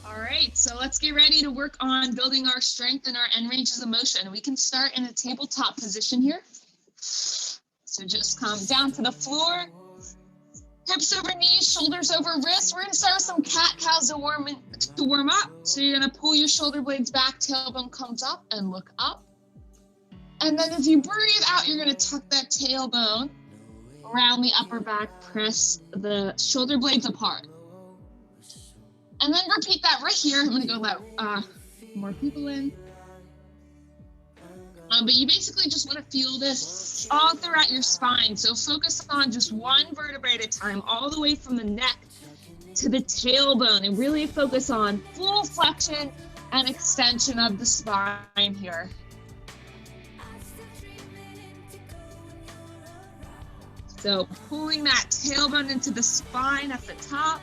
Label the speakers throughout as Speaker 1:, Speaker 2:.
Speaker 1: All right, so let's get ready to work on building our strength and our end ranges of motion. We can start in a tabletop position here. So just come down to the floor, hips over knees, shoulders over wrists. We're gonna start with some cat-cows to warm up. So you're gonna pull your shoulder blades back, tailbone comes up and look up. And then as you breathe out, you're gonna tuck that tailbone around the upper back, press the shoulder blades apart. And then repeat that right here. I'm gonna go let more people in. But you basically just wanna feel this all throughout your spine. So focus on just one vertebrae at a time, all the way from the neck to the tailbone, and really focus on full flexion and extension of the spine here. So pulling that tailbone into the spine at the top.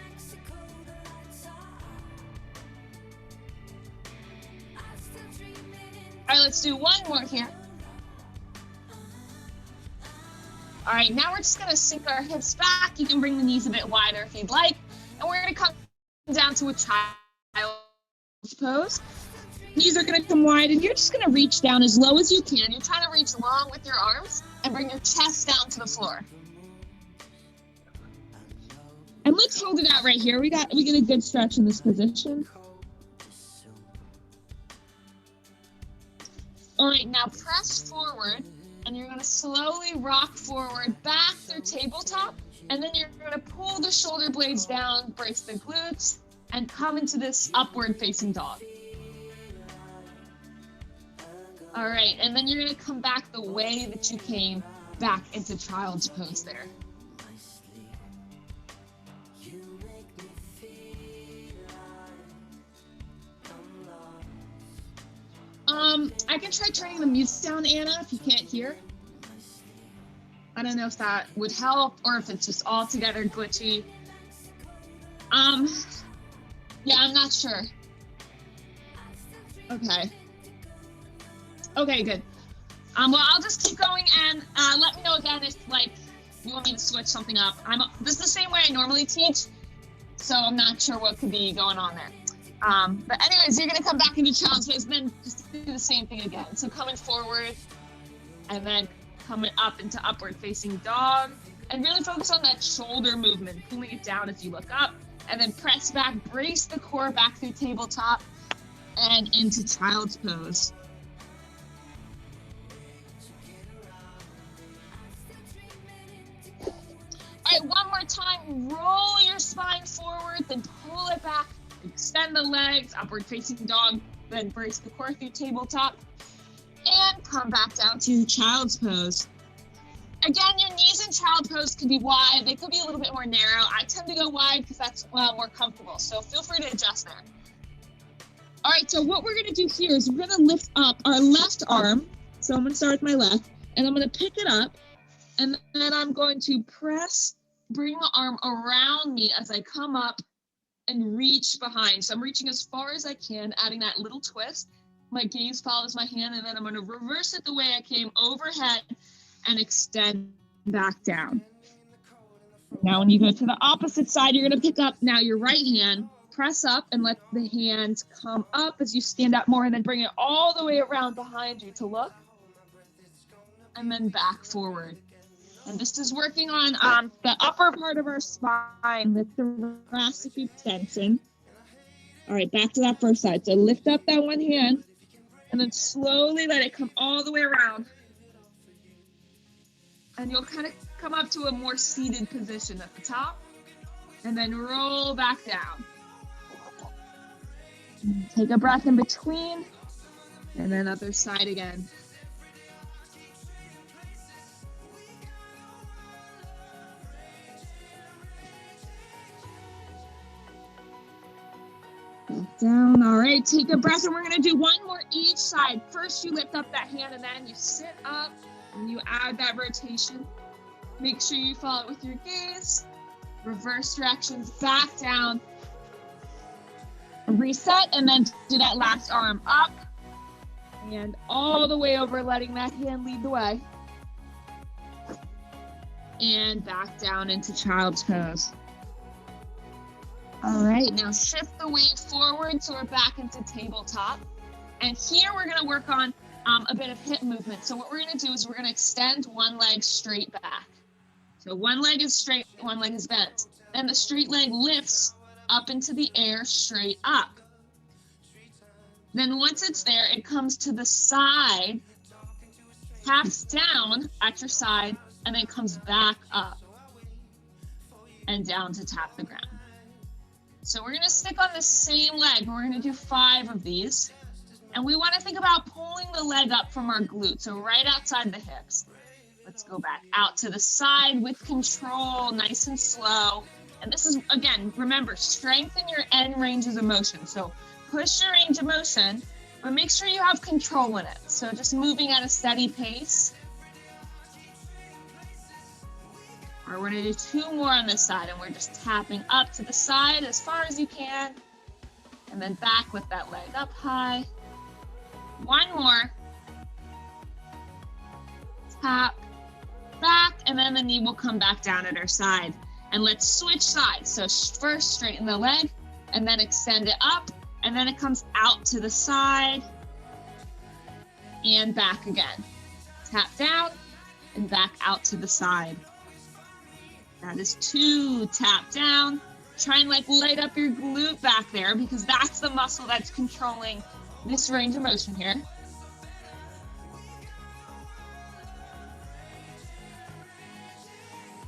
Speaker 1: All right, let's do one more here. All right, now we're just gonna sink our hips back. You can bring the knees a bit wider if you'd like. And we're gonna come down to a child's pose. Knees are gonna come wide and you're just gonna reach down as low as you can. You're trying to reach long with your arms and bring your chest down to the floor. And let's hold it out right here. We get a good stretch in this position. All right, now press forward, and you're gonna slowly rock forward back through tabletop, and then you're gonna pull the shoulder blades down, brace the glutes, and come into this upward facing dog. All right, and then you're gonna come back the way that you came back into child's pose there. I can try turning the music down, Anna, if you can't hear. I don't know if that would help or if it's just all together glitchy. Yeah, I'm not sure. Okay. Okay, good. Well, I'll just keep going and let me know again if you want me to switch something up. This is the same way I normally teach, so I'm not sure what could be going on there. But anyways, you're gonna come back into child's pose and then just do the same thing again. So coming forward and then coming up into upward facing dog, and really focus on that shoulder movement, pulling it down as you look up, and then press back, brace the core back through tabletop and into child's pose. All right, one more time, roll your spine forward, then pull it back. Extend the legs, upward facing dog, then brace the core through tabletop, and come back down to child's pose. Again, your knees in child pose could be wide, they could be a little bit more narrow. I tend to go wide because that's more comfortable, so feel free to adjust there. All right, so what we're gonna do here is we're gonna lift up our left arm. So I'm gonna start with my left, and I'm gonna pick it up, and then I'm going to bring the arm around me as I come up and reach behind. So I'm reaching as far as I can, adding that little twist. My gaze follows my hand, and then I'm going to reverse it the way I came, overhead, and extend back down. Now when you go to the opposite side, you're going to pick up now your right hand, press up, and let the hand come up as you stand up more, and then bring it all the way around behind you to look, and then back forward. And this is working on the upper part of our spine, the thoracic extension. All right, back to that first side. So lift up that one hand and then slowly let it come all the way around. And you'll kind of come up to a more seated position at the top and then roll back down. Take a breath in between and then other side again. Down. All right, take a breath, and we're gonna do one more each side. First, you lift up that hand, and then you sit up, and you add that rotation. Make sure you follow it with your gaze. Reverse directions, back down. Reset, and then do that last arm up, and all the way over, letting that hand lead the way. And back down into child's pose. All right, now shift the weight forward so we're back into tabletop. And here we're gonna work on a bit of hip movement. So what we're gonna do is we're gonna extend one leg straight back. So one leg is straight, one leg is bent. Then the straight leg lifts up into the air, straight up. Then once it's there, it comes to the side, taps down at your side, and then comes back up and down to tap the ground. So we're gonna stick on the same leg, and we're gonna do 5 of these. And we wanna think about pulling the leg up from our glute, so right outside the hips. Let's go back out to the side with control, nice and slow. And this is, again, remember, strengthen your end ranges of motion. So push your range of motion, but make sure you have control in it. So just moving at a steady pace. All right, we're gonna do 2 more on this side, and we're just tapping up to the side as far as you can, and then back with that leg up high. 1 more. Tap, back, and then the knee will come back down at our side. And let's switch sides. So first straighten the leg, and then extend it up, and then it comes out to the side, and back again. Tap down, and back out to the side. That is 2, tap down. Try and light up your glute back there, because that's the muscle that's controlling this range of motion here.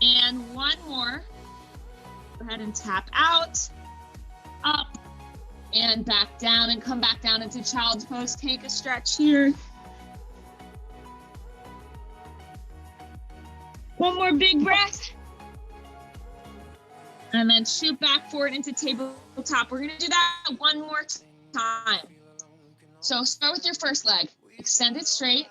Speaker 1: And 1 more. Go ahead and tap out, up, and back down, and come back down into child's pose. Take a stretch here. 1 more big breath. And then shoot back forward into tabletop. We're gonna do that 1 more time. So start with your first leg. Extend it straight,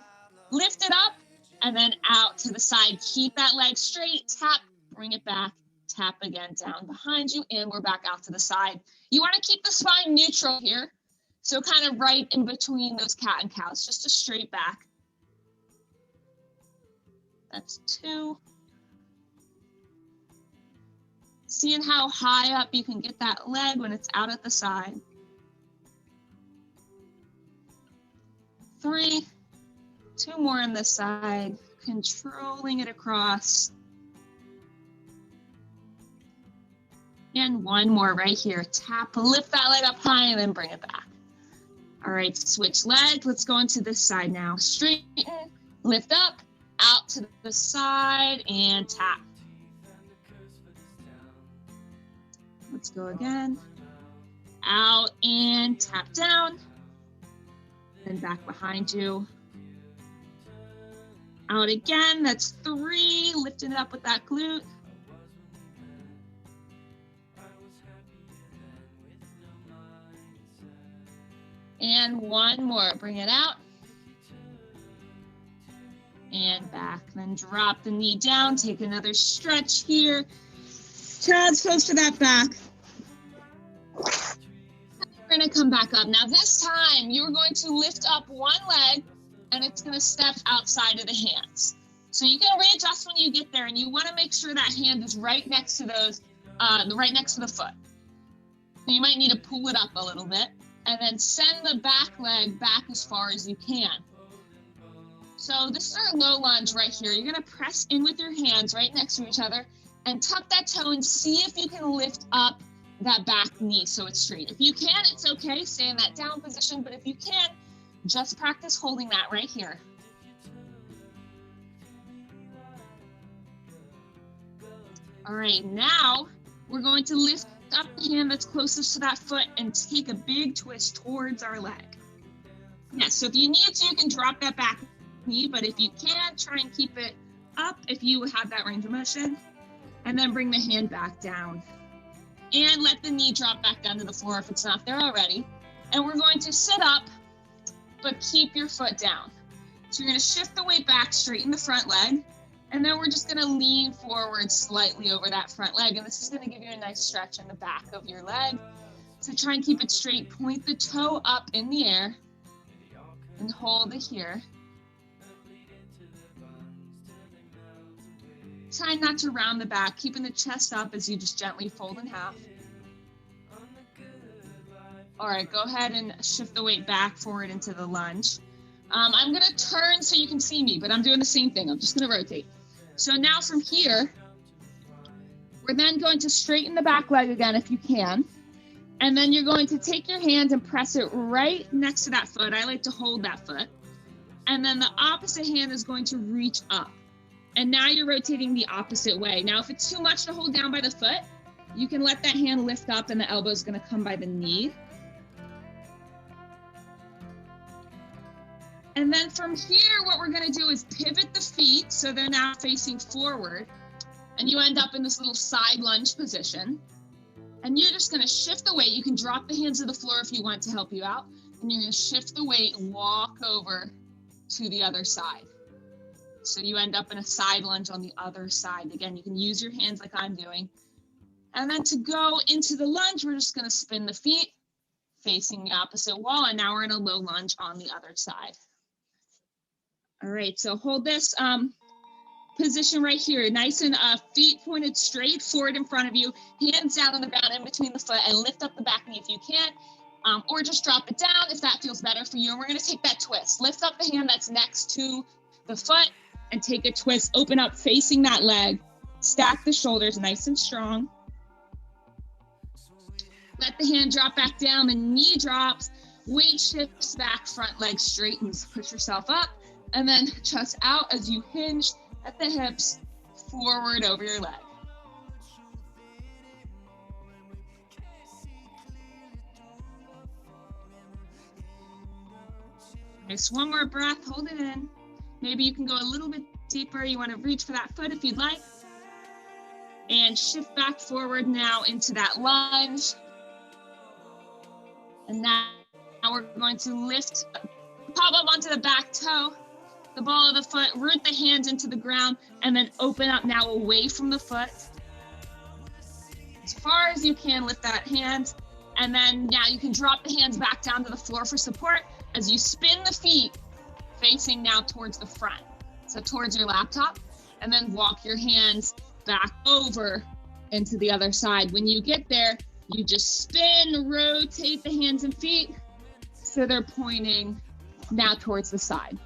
Speaker 1: lift it up, and then out to the side. Keep that leg straight, tap, bring it back, tap again down behind you, and we're back out to the side. You wanna keep the spine neutral here. So kind of right in between those cat and cows, just a straight back. That's 2. Seeing how high up you can get that leg when it's out at the side. 3, 2 more on this side, controlling it across. And 1 more right here. Tap, lift that leg up high, and then bring it back. All right, switch leg. Let's go into this side now. Straighten, lift up, out to the side, and tap. Let's go again. Out and tap down. And back behind you. Out again, that's 3. Lifting it up with that glute. And 1 more, bring it out. And back, then drop the knee down, take another stretch here. Child's pose to that back. We're gonna come back up. Now this time, you're going to lift up 1 leg, and it's gonna step outside of the hands. So you can readjust when you get there, and you wanna make sure that hand is right next to those, right next to the foot. So you might need to pull it up a little bit, and then send the back leg back as far as you can. So this is our low lunge right here. You're gonna press in with your hands right next to each other, and tuck that toe and see if you can lift up that back knee so it's straight. If you can, it's okay, stay in that down position, but if you can't, just practice holding that right here. All right, now we're going to lift up the hand that's closest to that foot and take a big twist towards our leg. Yes, so if you need to, you can drop that back knee, but if you can't, try and keep it up if you have that range of motion. And then bring the hand back down. And let the knee drop back down to the floor if it's not there already. And we're going to sit up, but keep your foot down. So you're gonna shift the weight back, straighten the front leg, and then we're just gonna lean forward slightly over that front leg. And this is gonna give you a nice stretch in the back of your leg. So try and keep it straight. Point the toe up in the air and hold it here. Try not to round the back, keeping the chest up as you just gently fold in half. All right, go ahead and shift the weight back forward into the lunge. I'm gonna turn so you can see me, but I'm doing the same thing. I'm just gonna rotate. So now from here, we're then going to straighten the back leg again if you can. And then you're going to take your hand and press it right next to that foot. I like to hold that foot. And then the opposite hand is going to reach up. And now you're rotating the opposite way. Now, if it's too much to hold down by the foot, you can let that hand lift up and the elbow is going to come by the knee. And then from here, what we're going to do is pivot the feet so they're now facing forward. And you end up in this little side lunge position. And you're just going to shift the weight. You can drop the hands to the floor if you want to help you out. And you're going to shift the weight and walk over to the other side. So you end up in a side lunge on the other side. Again, you can use your hands like I'm doing. And then to go into the lunge, we're just going to spin the feet facing the opposite wall. And now we're in a low lunge on the other side. All right, so hold this position right here, nice and feet pointed straight forward in front of you, hands down on the ground in between the foot, and lift up the back knee if you can, or just drop it down if that feels better for you. And we're going to take that twist. Lift up the hand that's next to the foot and take a twist. Open up facing that leg. Stack the shoulders nice and strong. Let the hand drop back down. The knee drops. Weight shifts back, front leg straightens. Push yourself up. And then chest out as you hinge at the hips, forward over your leg. Nice, one more breath, hold it in. Maybe you can go a little bit deeper. You want to reach for that foot if you'd like. And shift back forward now into that lunge. And now we're going to lift, pop up onto the back toe, the ball of the foot, root the hand into the ground, and then open up now away from the foot. As far as you can, lift that hand. And then now you can drop the hands back down to the floor for support as you spin the feet facing now towards the front. So towards your laptop, and then walk your hands back over into the other side. When you get there, you just spin, rotate the hands and feet so they're pointing now towards the side.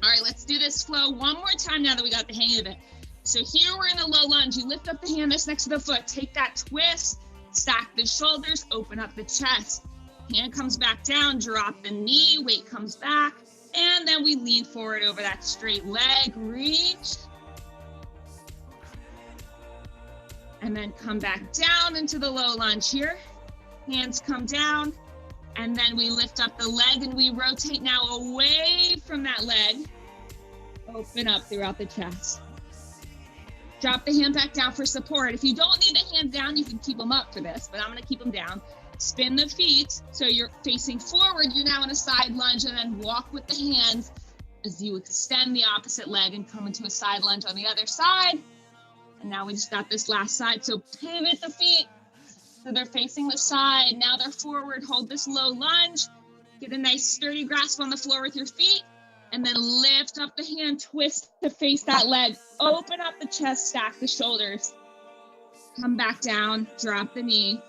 Speaker 1: All right, let's do this flow one more time now that we got the hang of it. So here we're in a low lunge. You lift up the hand that's next to the foot. Take that twist, stack the shoulders, open up the chest. Hand comes back down, drop the knee, weight comes back. And then we lean forward over that straight leg, reach. And then come back down into the low lunge here. Hands come down. And then we lift up the leg and we rotate now away from that leg. Open up throughout the chest. Drop the hand back down for support. If you don't need the hand down, you can keep them up for this, but I'm gonna keep them down. Spin the feet, so you're facing forward. You're now in a side lunge, and then walk with the hands as you extend the opposite leg and come into a side lunge on the other side. And now we just got this last side, so pivot the feet. So they're facing the side. Now they're forward. Hold this low lunge. Get a nice sturdy grasp on the floor with your feet. And then lift up the hand, twist to face that leg. Open up the chest, stack the shoulders. Come back down, drop the knee.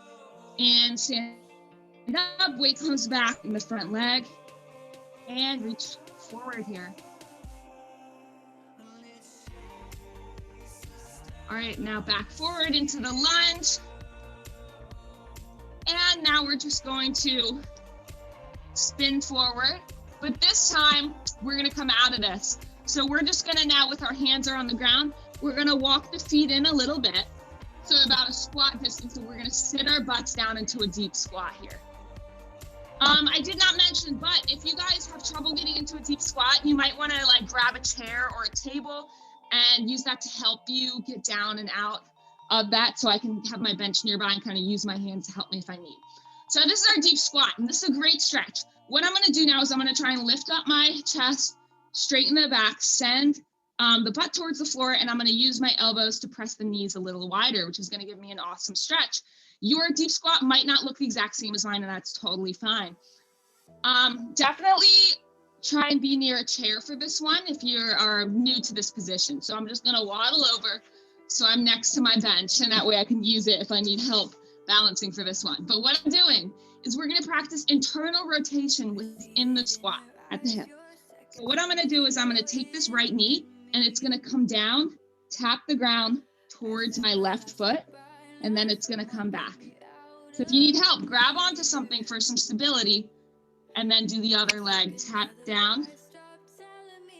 Speaker 1: And stand up. Weight comes back in the front leg. And reach forward here. All right, now back forward into the lunge. And now we're just going to spin forward, but this time we're gonna come out of this. So we're just gonna now, with our hands are on the ground, we're gonna walk the feet in a little bit. So about a squat distance, and we're gonna sit our butts down into a deep squat here. I did not mention, but if you guys have trouble getting into a deep squat, you might wanna like grab a chair or a table and use that to help you get down and out of that, so I can have my bench nearby and kind of use my hands to help me if I need. So this is our deep squat, and this is a great stretch. What I'm gonna do now is I'm gonna try and lift up my chest, straighten the back, send the butt towards the floor, and I'm gonna use my elbows to press the knees a little wider, which is gonna give me an awesome stretch. Your deep squat might not look the exact same as mine, and that's totally fine. Definitely try and be near a chair for this one if you are new to this position. So I'm just gonna waddle over so I'm next to my bench, and that way I can use it if I need help balancing for this one. But what I'm doing is we're gonna practice internal rotation within the squat at the hip. So what I'm gonna do is I'm gonna take this right knee and it's gonna come down, tap the ground towards my left foot, and then it's gonna come back. So if you need help, grab onto something for some stability, and then do the other leg, tap down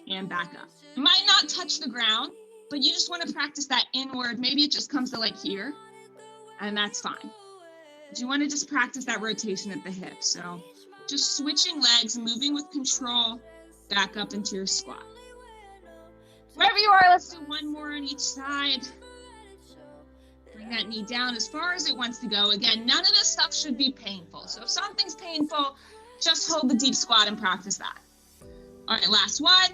Speaker 1: and back up. It might not touch the ground, but you just wanna practice that inward. Maybe it just comes to like here, and that's fine. But you wanna just practice that rotation at the hip. So just switching legs, moving with control, back up into your squat. Wherever you are, let's do one more on each side. Bring that knee down as far as it wants to go. Again, none of this stuff should be painful. So if something's painful, just hold the deep squat and practice that. All right, last one.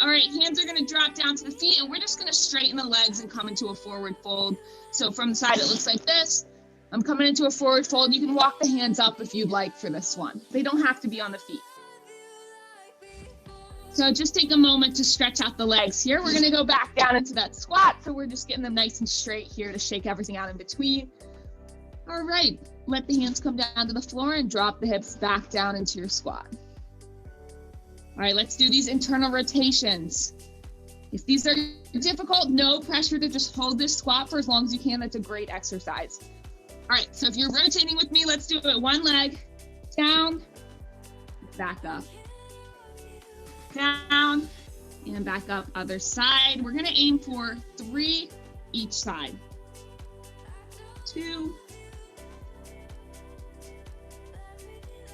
Speaker 1: All right, hands are gonna drop down to the feet and we're just gonna straighten the legs and come into a forward fold. So from the side, it looks like this. I'm coming into a forward fold. You can walk the hands up if you'd like for this one. They don't have to be on the feet. So just take a moment to stretch out the legs here. We're gonna go back down into that squat. So we're just getting them nice and straight here to shake everything out in between. All right, let the hands come down to the floor and drop the hips back down into your squat. All right, let's do these internal rotations. If these are difficult, no pressure to just hold this squat for as long as you can. That's a great exercise. All right, so if you're rotating with me, let's do it. One leg, down, back up. Down, and back up, other side. We're gonna aim for 3 each side. 2.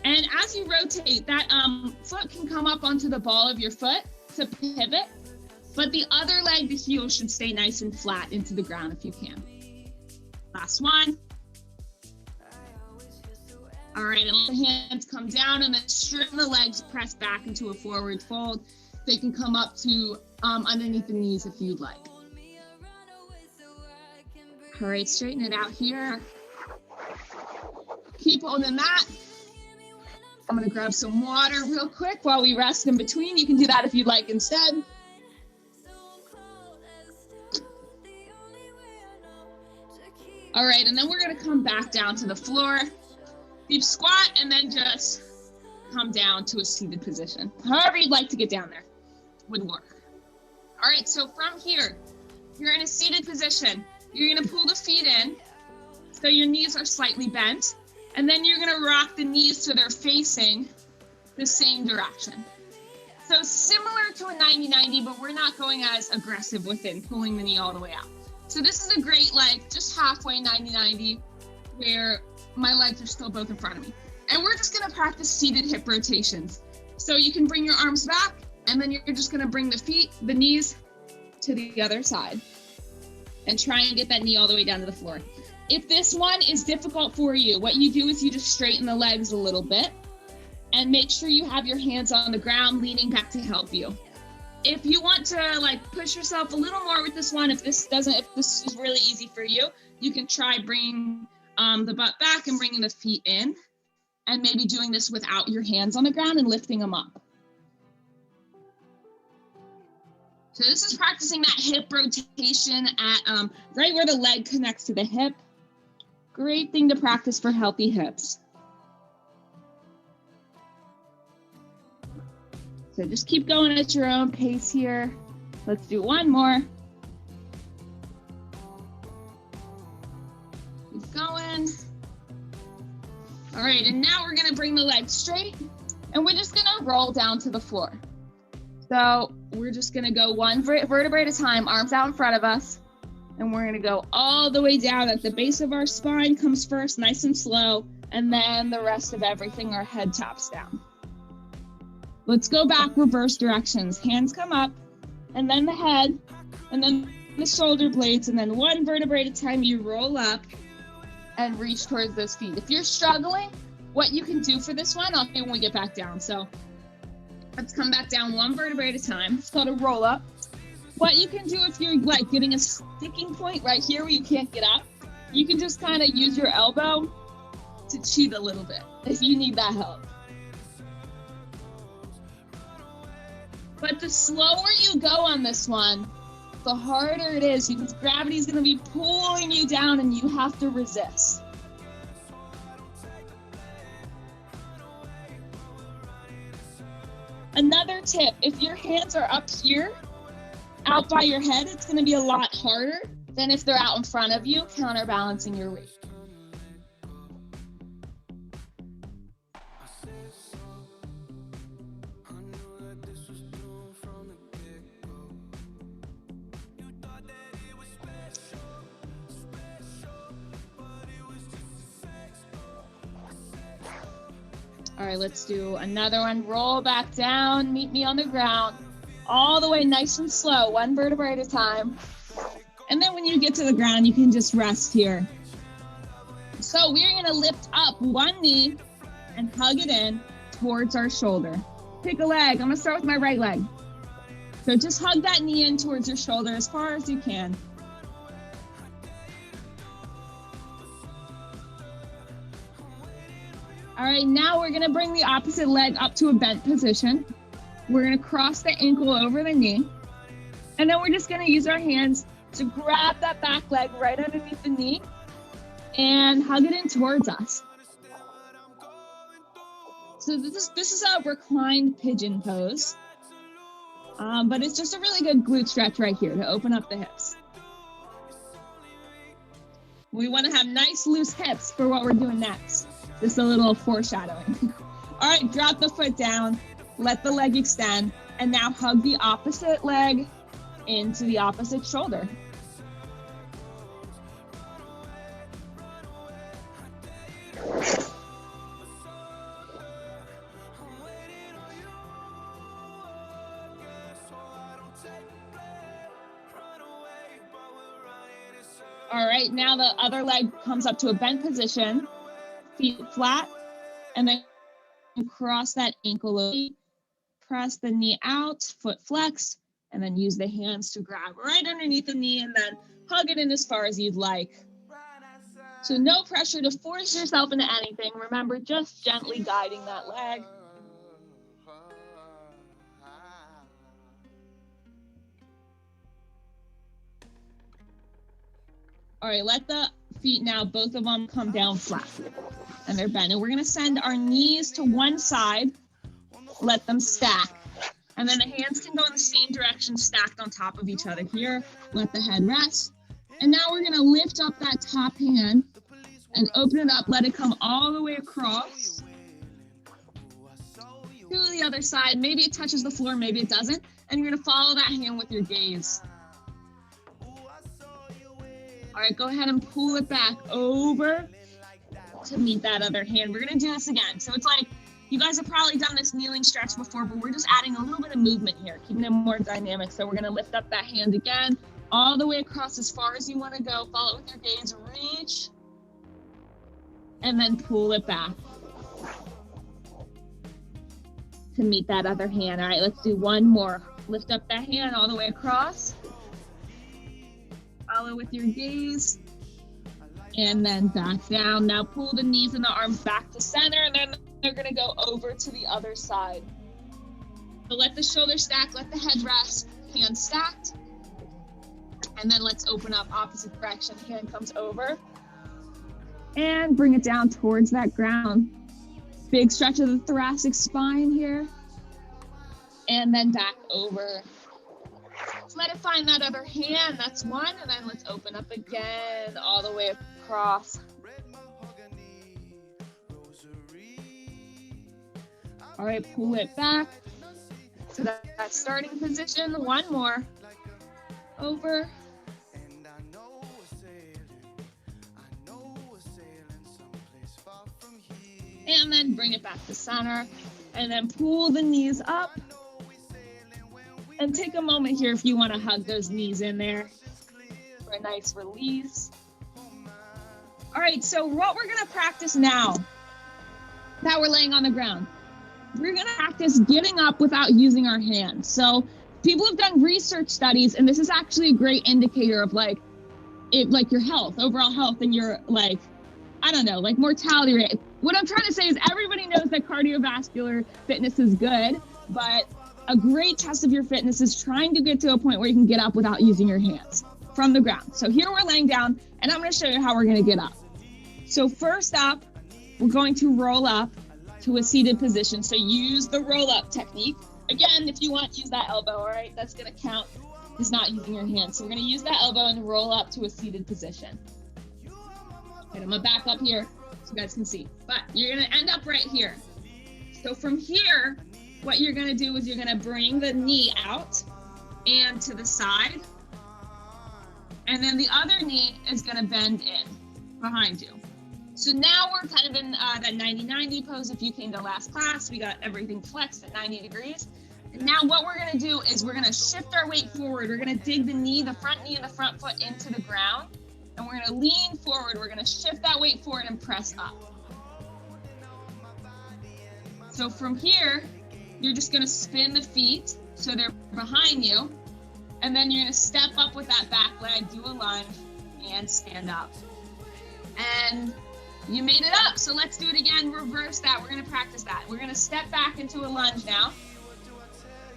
Speaker 1: And as you rotate, that foot can come up onto the ball of your foot to pivot, but the other leg, the heel, should stay nice and flat into the ground if you can. Last one. All right, and let the hands come down and then straighten the legs, press back into a forward fold. They can come up to underneath the knees if you'd like. All right, straighten it out here. Keep holding that. I'm gonna grab some water real quick while we rest in between. You can do that if you'd like instead. All right, and then we're gonna come back down to the floor. Deep squat, and then just come down to a seated position. However you'd like to get down there would work. All right, so from here, you're in a seated position. You're gonna pull the feet in, so your knees are slightly bent, and then you're gonna rock the knees so they're facing the same direction. So similar to a 90-90, but we're not going as aggressive with it and pulling the knee all the way out. So this is a great, like, just halfway 90-90, where my legs are still both in front of me. And we're just gonna practice seated hip rotations. So you can bring your arms back, and then you're just gonna bring the knees to the other side and try and get that knee all the way down to the floor. If this one is difficult for you, what you do is you just straighten the legs a little bit and make sure you have your hands on the ground leaning back to help you. If you want to like push yourself a little more with this one, if this is really easy for you, you can try bringing the butt back and bringing the feet in, and maybe doing this without your hands on the ground and lifting them up. So this is practicing that hip rotation at right where the leg connects to the hip. Great thing to practice for healthy hips. So just keep going at your own pace here. Let's do one more. Keep going. All right, and now we're gonna bring the legs straight and we're just gonna roll down to the floor. So we're just gonna go one vertebrae at a time, arms out in front of us, and we're gonna go all the way down at the base of our spine comes first, nice and slow, and then the rest of everything, our head taps down. Let's go back reverse directions. Hands come up, and then the head, and then the shoulder blades, and then one vertebrae at a time, you roll up and reach towards those feet. If you're struggling, what you can do for this one, I'll do when we get back down. So let's come back down one vertebrae at a time. It's called a roll up. What you can do if you're like getting a sticking point right here where you can't get up, you can just kind of use your elbow to cheat a little bit if you need that help. But the slower you go on this one, the harder it is because gravity is going to be pulling you down and you have to resist. Another tip, if your hands are up here, out by your head, it's gonna be a lot harder than if they're out in front of you, counterbalancing your weight. All right, let's do another one. Roll back down, meet me on the ground, all the way nice and slow, one vertebrae at a time. And then when you get to the ground, you can just rest here. So we're gonna lift up one knee and hug it in towards our shoulder. Pick a leg. I'm gonna start with my right leg. So just hug that knee in towards your shoulder as far as you can. All right, now we're gonna bring the opposite leg up to a bent position. We're gonna cross the ankle over the knee. And then we're just gonna use our hands to grab that back leg right underneath the knee and hug it in towards us. So this is a reclined pigeon pose, but it's just a really good glute stretch right here to open up the hips. We wanna have nice loose hips for what we're doing next. Just a little foreshadowing. All right, drop the foot down, let the leg extend, and now hug the opposite leg into the opposite shoulder. All right, now the other leg comes up to a bent position. Feet flat, and then cross that ankle over, press the knee out, foot flexed, and then use the hands to grab right underneath the knee and then hug it in as far as you'd like. So no pressure to force yourself into anything. Remember, just gently guiding that leg. All right, let the feet now, both of them come down flat and they're bent. And we're gonna send our knees to one side, let them stack. And then the hands can go in the same direction, stacked on top of each other here. Let the head rest. And now we're gonna lift up that top hand and open it up, let it come all the way across to the other side. Maybe it touches the floor, maybe it doesn't. And you're gonna follow that hand with your gaze. All right, go ahead and pull it back over to meet that other hand. We're gonna do this again. So it's like, you guys have probably done this kneeling stretch before, but we're just adding a little bit of movement here, keeping it more dynamic. So we're gonna lift up that hand again, all the way across as far as you wanna go. Follow it with your gaze, reach, and then pull it back to meet that other hand. All right, let's do one more. Lift up that hand all the way across. Follow with your gaze, and then back down. Now pull the knees and the arms back to center, and then they're gonna go over to the other side. So let the shoulders stack, let the head rest, hands stacked. And then let's open up opposite direction. Hand comes over and bring it down towards that ground. Big stretch of the thoracic spine here. And then back over. Let's let it find that other hand. That's one. And then let's open up again, all the way across. All right, pull it back to that starting position. One more. Over. And then bring it back to center. And then pull the knees up. And take a moment here if you want to hug those knees in there for a nice release. All right, so what we're going to practice now that we're laying on the ground, we're going to practice getting up without using our hands. So people have done research studies, and this is actually a great indicator of like your health, overall health, and your like, I don't know, like mortality rate. What I'm trying to say is everybody knows that cardiovascular fitness is good, but a great test of your fitness is trying to get to a point where you can get up without using your hands from the ground. So here we're laying down, and I'm going to show you how we're going to get up. So first up, we're going to roll up to a seated position. So use the roll up technique. Again, if you want, use that elbow, all right? That's gonna count as not using your hands. So we're gonna use that elbow and roll up to a seated position. And I'm gonna back up here so you guys can see. But you're gonna end up right here. So from here, what you're gonna do is you're gonna bring the knee out and to the side. And then the other knee is gonna bend in behind you. So now we're kind of in that 90-90 pose. If you came to last class, we got everything flexed at 90 degrees. And now what we're gonna do is we're gonna shift our weight forward. We're gonna dig the knee, the front knee and the front foot into the ground. And we're gonna lean forward. We're gonna shift that weight forward and press up. So from here, you're just gonna spin the feet so they're behind you. And then you're gonna step up with that back leg, do a lunge, and stand up. And you made it up, so let's do it again, reverse that. We're gonna practice that. We're gonna step back into a lunge now.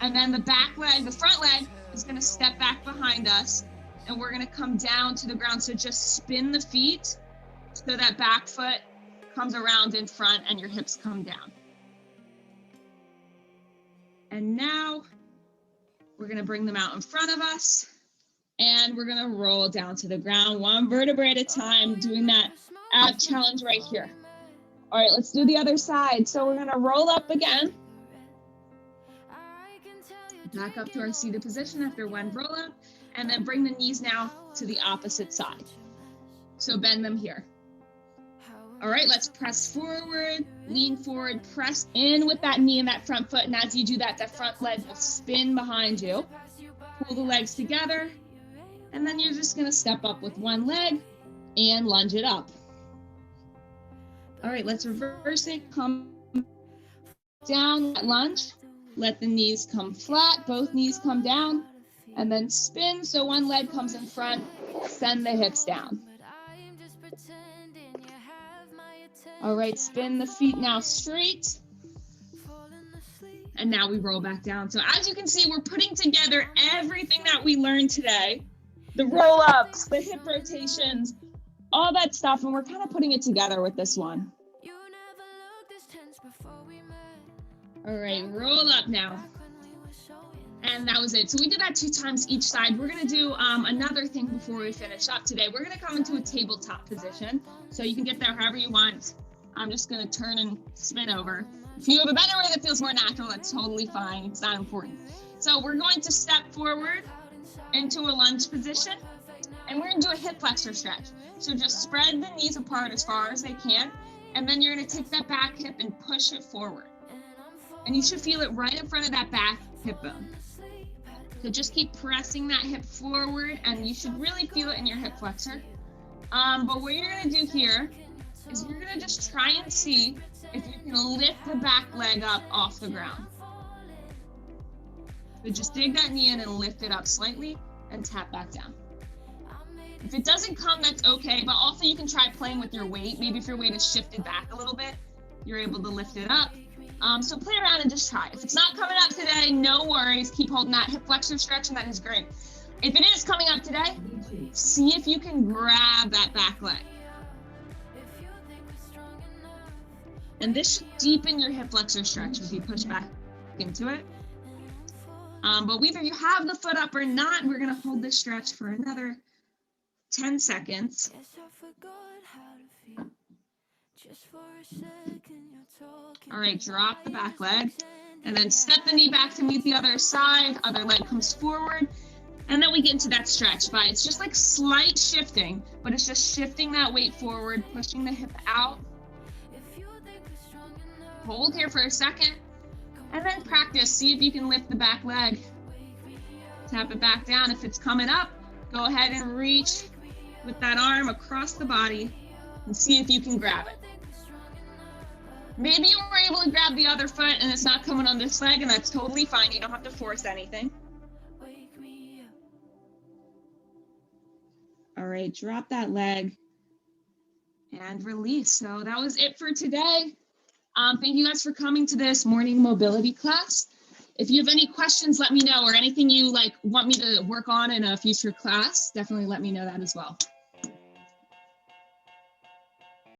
Speaker 1: And then the back leg, the front leg, is gonna step back behind us. And we're gonna come down to the ground. So just spin the feet so that back foot comes around in front and your hips come down. And now we're gonna bring them out in front of us and we're gonna roll down to the ground, one vertebrae at a time, doing that ab challenge right here. All right, let's do the other side. So we're gonna roll up again. Back up to our seated position after one roll up, and then bring the knees now to the opposite side. So bend them here. All right, let's press forward, lean forward, press in with that knee and that front foot. And as you do that, that front leg will spin behind you. Pull the legs together, and then you're just gonna step up with one leg and lunge it up. All right, let's reverse it, come down that lunge. Let the knees come flat, both knees come down, and then spin so one leg comes in front, send the hips down. All right, spin the feet now straight. And now we roll back down. So as you can see, we're putting together everything that we learned today. The roll-ups, the hip rotations, all that stuff, and we're kind of putting it together with this one. All right, roll up now. And that was it. So we did that 2 times each side. We're gonna do another thing before we finish up today. We're gonna come into a tabletop position. So you can get there however you want. I'm just gonna turn and spin over. If you have a better way that feels more natural, that's totally fine. It's not important. So we're going to step forward into a lunge position. And we're gonna do a hip flexor stretch. So just spread the knees apart as far as they can. And then you're gonna take that back hip and push it forward. And you should feel it right in front of that back hip bone. So just keep pressing that hip forward and you should really feel it in your hip flexor. But what you're gonna do here is you're gonna just try and see if you can lift the back leg up off the ground. So just dig that knee in and lift it up slightly and tap back down. If it doesn't come, that's okay, but also you can try playing with your weight. Maybe if your weight is shifted back a little bit, you're able to lift it up. So play around and just try. If it's not coming up today, no worries. Keep holding that hip flexor stretch and that is great. If it is coming up today, see if you can grab that back leg. And this should deepen your hip flexor stretch as you push back into it. But whether you have the foot up or not, we're gonna hold this stretch for another 10 seconds. All right, drop the back leg and then step the knee back to meet the other side. Other leg comes forward. And then we get into that stretch, but it's just like slight shifting, but it's just shifting that weight forward, pushing the hip out. Hold here for a second and then practice. See if you can lift the back leg. Tap it back down. If it's coming up, go ahead and reach with that arm across the body and see if you can grab it. Maybe you were able to grab the other foot and it's not coming on this leg, and that's totally fine. You don't have to force anything. All right, drop that leg and release. So that was it for today. Thank you guys for coming to this morning mobility class. If you have any questions, let me know, or anything you want me to work on in a future class, definitely let me know that as well.